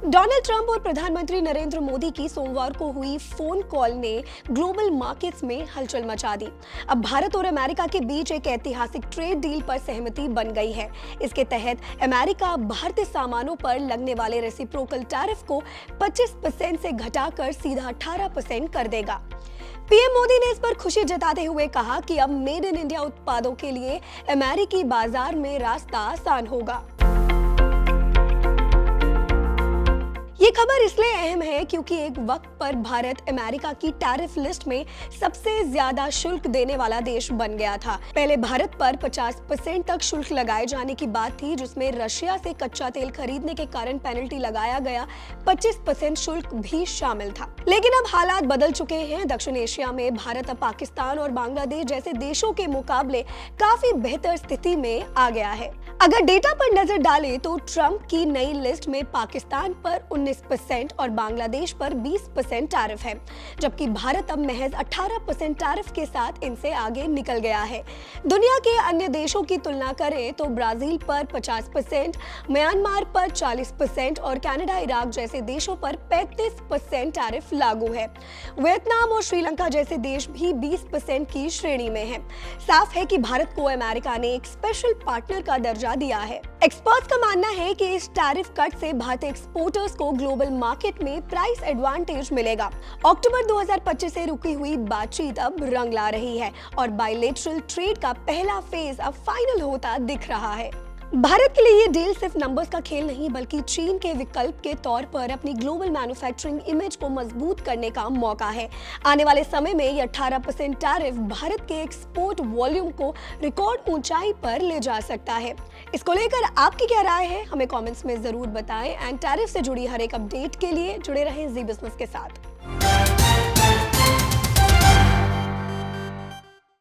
Donald Trump और प्रधानमंत्री नरेंद्र मोदी की सोमवार को हुई फोन कॉल ने ग्लोबल मार्केट्स में हलचल मचा दी। अब भारत और अमेरिका के बीच एक ऐतिहासिक ट्रेड डील पर सहमति बन गई है। इसके तहत अमेरिका भारतीय सामानों पर लगने वाले रेसिप्रोकल टैरिफ को 25% से घटाकर सीधा 18% कर देगा। पीएम मोदी ने इस पर खुशी जताते हुए कहा कि अब मेड इन इंडिया उत्पादों के लिए अमेरिकी बाजार में रास्ता आसान होगा। ये खबर इसलिए अहम है क्योंकि एक वक्त पर भारत अमेरिका की टैरिफ लिस्ट में सबसे ज्यादा शुल्क देने वाला देश बन गया था। पहले भारत पर 50% तक शुल्क लगाए जाने की बात थी, जिसमें रशिया से कच्चा तेल खरीदने के कारण पेनल्टी लगाया गया 25% शुल्क भी शामिल था। लेकिन अब हालात बदल चुके हैं। दक्षिण एशिया में भारत अब पाकिस्तान और बांग्लादेश जैसे देशों के मुकाबले काफी बेहतर स्थिति में आ गया है। अगर डेटा पर नजर डालें तो ट्रंप की नई लिस्ट में पाकिस्तान पर 19% और बांग्लादेश पर 20% टैरिफ है, जबकि भारत अब महज 18% टैरिफ के साथ इनसे आगे निकल गया है। दुनिया के अन्य देशों की तुलना करें तो ब्राजील पर 50%, म्यांमार पर 40% और कनाडा, इराक जैसे देशों पर 35% टैरिफ लागू है। वियतनाम और श्रीलंका जैसे देश भी 20% की श्रेणी में हैं। साफ है कि भारत को अमेरिका ने एक स्पेशल पार्टनर का दर्जा दिया है। एक्सपर्ट्स का मानना है कि इस टैरिफ कट से भारतीय एक्सपोर्टर्स को ग्लोबल मार्केट में प्राइस एडवांटेज मिलेगा। अक्टूबर 2025 से रुकी हुई बातचीत अब रंग ला रही है और बायलैटरल ट्रेड का पहला फेज अब फाइनल होता दिख रहा है। भारत के लिए ये डील सिर्फ नंबर्स का खेल नहीं, बल्कि चीन के विकल्प के तौर पर अपनी ग्लोबल मैन्युफैक्चरिंग इमेज को मजबूत करने का मौका है। आने वाले समय में ये 18% टैरिफ भारत के एक्सपोर्ट वॉल्यूम को रिकॉर्ड ऊंचाई पर ले जा सकता है। इसको लेकर आपकी क्या राय है, हमें कमेंट्स में जरूर बताएं। एंड टैरिफ से जुड़ी हर एक अपडेट के लिए जुड़े रहें जी बिजनेस के साथ।